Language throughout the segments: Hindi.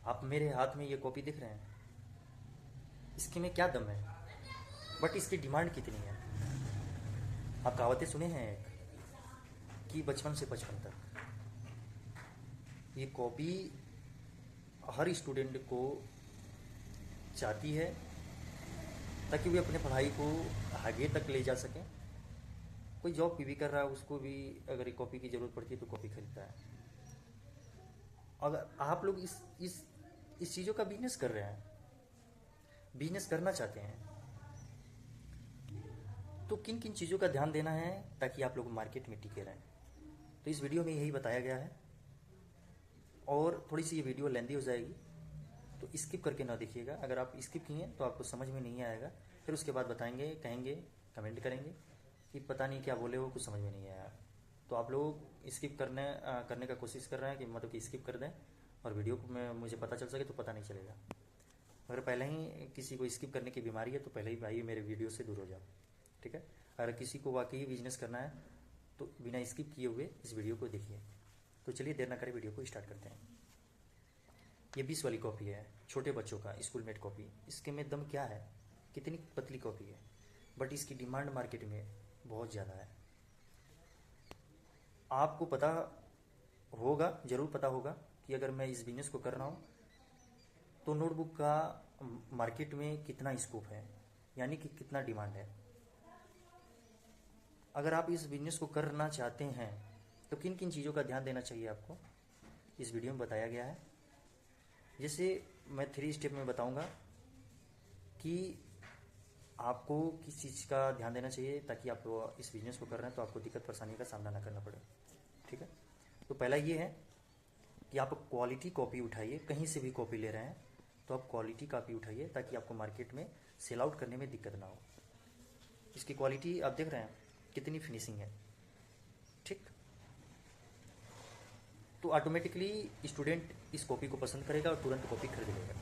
आप मेरे हाथ में ये कॉपी दिख रहे हैं, इसके में क्या दम है, बट इसकी डिमांड कितनी है। आप कहावतें सुने हैं एक, कि बचपन से बचपन तक ये कॉपी हर स्टूडेंट को चाहती है, ताकि वे अपने पढ़ाई को आगे तक ले जा सकें। कोई जॉब भी कर रहा है, उसको भी अगर एक कॉपी की ज़रूरत पड़ती है तो कॉपी खरीदता है। अगर आप लोग इस चीज़ों का बिजनेस कर रहे हैं, बिजनेस करना चाहते हैं, तो किन किन चीज़ों का ध्यान देना है ताकि आप लोग मार्केट में टिके रहें, तो इस वीडियो में यही बताया गया है। और थोड़ी सी ये वीडियो लेंदी हो जाएगी, तो स्किप करके ना देखिएगा। अगर आप स्किप किए तो आपको समझ में नहीं आएगा, फिर उसके बाद बताएंगे, कहेंगे, कमेंट करेंगे कि पता नहीं क्या बोले हो, कुछ समझ में नहीं आया। तो आप लोग स्किप करने का कोशिश कर रहे हैं कि मतलब कि स्किप कर दें, और वीडियो को में मुझे पता चल सके तो पता नहीं चलेगा। अगर पहले ही किसी को स्किप करने की बीमारी है तो पहले ही भाई मेरे वीडियो से दूर हो जाओ, ठीक है। अगर किसी को वाकई बिजनेस करना है तो बिना स्किप किए हुए इस वीडियो को देखिए। तो चलिए देर ना करें, वीडियो को स्टार्ट करते हैं। ये 20 वाली कॉपी है, छोटे बच्चों का स्कूलमेट कॉपी। इसके में दम क्या है, कितनी पतली कॉपी है, बट इसकी डिमांड मार्केट में बहुत ज़्यादा है। आपको पता होगा, ज़रूर पता होगा कि अगर मैं इस बिजनेस को कर रहा हूँ तो नोटबुक का मार्केट में कितना स्कोप है, यानी कि कितना डिमांड है। अगर आप इस बिजनेस को करना चाहते हैं तो किन किन चीज़ों का ध्यान देना चाहिए आपको, इस वीडियो में बताया गया है। जैसे मैं 3 स्टेप में बताऊंगा कि आपको किस चीज़ का ध्यान देना चाहिए ताकि आप इस बिजनेस को कर रहे हैं तो आपको दिक्कत परेशानी का सामना ना करना पड़े, ठीक है। तो पहला ये है कि आप क्वालिटी कॉपी उठाइए। कहीं से भी कॉपी ले रहे हैं तो आप क्वालिटी कॉपी उठाइए ताकि आपको मार्केट में सेल आउट करने में दिक्कत ना हो। इसकी क्वालिटी आप देख रहे हैं कितनी फिनिशिंग है, ठीक। तो ऑटोमेटिकली स्टूडेंट इस कॉपी को पसंद करेगा और तुरंत कॉपी खरीद लेगा।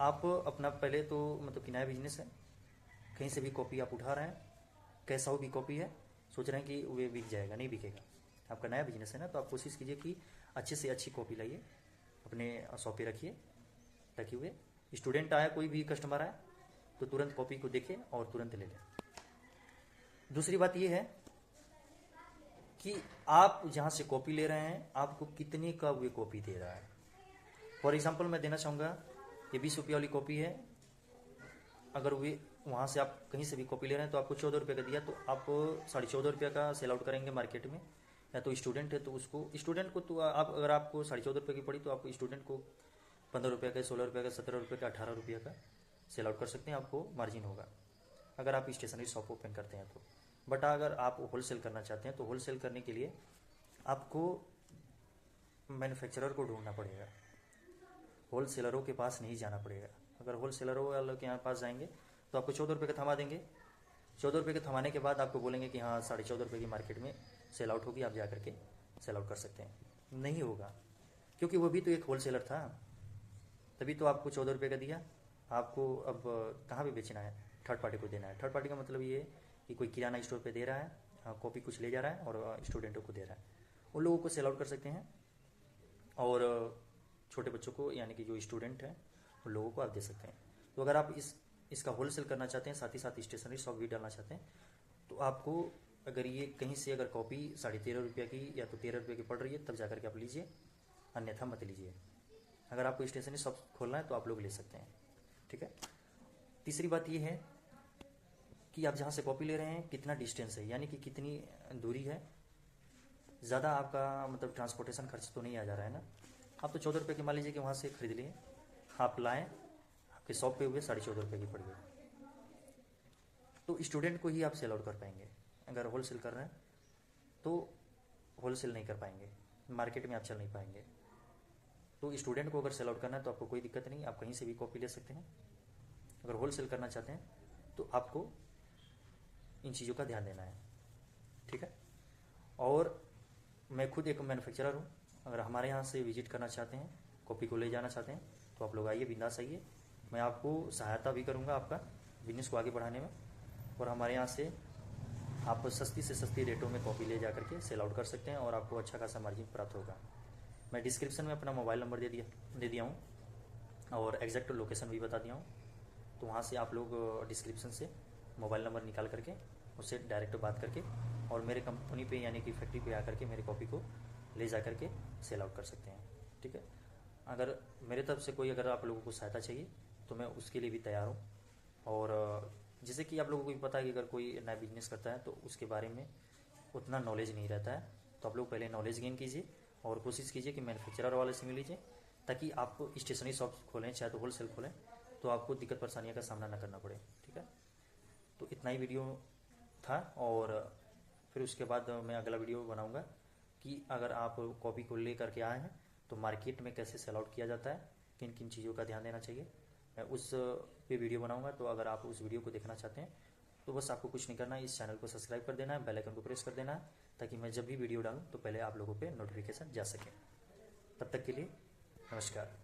आप अपना पहले तो मतलब कि नया बिजनेस है, कहीं से भी कॉपी आप उठा रहे हैं, कैसा हो भी कॉपी है, सोच रहे हैं कि वे बिक जाएगा, नहीं बिकेगा। आपका नया बिजनेस है ना, तो आप कोशिश कीजिए कि अच्छे से अच्छी कॉपी लाइए, अपने शॉप पे रखिए, ताकि वे स्टूडेंट आए, कोई भी कस्टमर आए तो तुरंत कॉपी को देखे और तुरंत ले लें। दूसरी बात यह है कि आप जहाँ से कॉपी ले रहे हैं आपको कितने का वे कॉपी दे रहा है। फॉर एग्जाम्पल मैं देना चाहूँगा, ये 20 रुपये वाली कॉपी है, अगर वे वहाँ से आप कहीं से भी कॉपी ले रहे हैं तो आपको 14 रुपये का दिया, तो आप 14.5 रुपये का सेल आउट करेंगे मार्केट में। या तो स्टूडेंट है तो उसको, स्टूडेंट को तो आप, अगर आपको 14.5 रुपये की पड़ी तो आप स्टूडेंट को 15 रुपये का, 16 रुपये का, 17 रुपये का, 18 रुपये का सेल आउट कर सकते हैं, आपको मार्जिन होगा अगर आप स्टेशनरी शॉप ओपन करते हैं तो। बट अगर आप होलसेल करना चाहते हैं तो होलसेल करने के लिए आपको मैन्युफैक्चरर को ढूंढना पड़ेगा, होलसेलरों के पास नहीं जाना पड़ेगा। अगर होलसेलरों वालों के यहाँ पास जाएंगे तो आपको 14 रुपये का थमा देंगे। 14 रुपये के थमाने के बाद आपको बोलेंगे कि हाँ 14.5 रुपये की मार्केट में सेल आउट होगी, आप जा करके सेल आउट कर सकते हैं। नहीं होगा, क्योंकि वो भी तो एक होलसेलर था, तभी तो आपको 14 रुपये का दिया। आपको अब कहाँ भी बेचना है, थर्ड पार्टी को देना है। थर्ड पार्टी का मतलब ये है कि कोई किराना स्टोर पे दे रहा है, कॉपी कुछ ले जा रहा है और स्टूडेंटों को दे रहा है, उन लोगों को सेल आउट कर सकते हैं। और छोटे बच्चों को, यानी कि जो स्टूडेंट हैं उन लोगों को आप दे सकते हैं। तो अगर आप इसका होलसेल करना चाहते हैं, साथ ही साथ स्टेशनरी शॉप भी डालना चाहते हैं, तो आपको अगर ये कहीं से अगर कॉपी 13.5 रुपये की या तो 13 रुपये की पड़ रही है तब जाकर के आप लीजिए, अन्यथा मत लीजिए। अगर आपको स्टेशनरी शॉप खोलना है तो आप लोग ले सकते हैं, ठीक है। तीसरी बात ये है कि आप जहाँ से कॉपी ले रहे हैं कितना डिस्टेंस है, यानी कि कितनी दूरी है। ज़्यादा आपका मतलब ट्रांसपोर्टेशन खर्च तो नहीं आ जा रहा है ना। आप तो 14 रुपये की मान लीजिए कि वहाँ से खरीद लिए, आप लाएँ, आपके शॉप पे हुए 14.5 रुपये की पड़ गई, तो स्टूडेंट को ही आप सेल आउट कर पाएंगे। अगर होलसेल कर रहे हैं तो होलसेल नहीं कर पाएंगे, मार्केट में आप चल नहीं पाएंगे। तो स्टूडेंट को अगर सेल आउट करना है तो आपको कोई दिक्कत नहीं, आप कहीं से भी कॉपी ले सकते हैं। अगर होलसेल करना चाहते हैं तो आपको इन चीज़ों का ध्यान देना है, ठीक है। और मैं खुद एक मैन्युफैक्चरर हूँ, अगर हमारे यहाँ से विजिट करना चाहते हैं, कॉपी को ले जाना चाहते हैं तो आप लोग आइए, बिंदास आइए। मैं आपको सहायता भी करूँगा आपका बिजनेस को आगे बढ़ाने में, और हमारे यहाँ से आप सस्ती से सस्ती रेटों में कॉपी ले जा करके सेल आउट कर सकते हैं और आपको अच्छा खासा मार्जिन प्राप्त होगा। मैं डिस्क्रिप्शन में अपना मोबाइल नंबर दे दिया हूँ और एग्जैक्ट लोकेशन भी बता दिया हूँ। तो वहाँ से आप लोग डिस्क्रिप्शन से मोबाइल नंबर निकाल करके उससे डायरेक्ट बात करके और मेरे कंपनी पे यानी कि फैक्ट्री पे आकर के मेरे कॉपी को ले जा करके सेल आउट कर सकते हैं। ठीक है, अगर मेरे तरफ से कोई अगर आप लोगों को सहायता चाहिए तो मैं उसके लिए भी तैयार हूँ। और जैसे कि आप लोगों को भी पता है कि अगर कोई नया बिजनेस करता है तो उसके बारे में उतना नॉलेज नहीं रहता है, तो आप लोग पहले नॉलेज गेन कीजिए और कोशिश कीजिए कि मैन्युफैक्चरर वाले से मिल लीजिए, ताकि आप स्टेशनरी शॉप खोलें चाहे तो होलसेल खोलें तो आपको दिक्कत परेशानियों का सामना ना करना पड़े। ठीक है, तो इतना ही वीडियो था। और फिर उसके बाद मैं अगला वीडियो बनाऊंगा कि अगर आप कॉपी को ले करके आए हैं तो मार्केट में कैसे सेल आउट किया जाता है, किन किन चीज़ों का ध्यान देना चाहिए, मैं उस पे वीडियो बनाऊंगा। तो अगर आप उस वीडियो को देखना चाहते हैं तो बस आपको कुछ नहीं करना है, इस चैनल को सब्सक्राइब कर देना है, बेल आइकन को प्रेस कर देना है, ताकि मैं जब भी वीडियो डालूँ तो पहले आप लोगों पे नोटिफिकेशन जा सके। तब तक के लिए नमस्कार।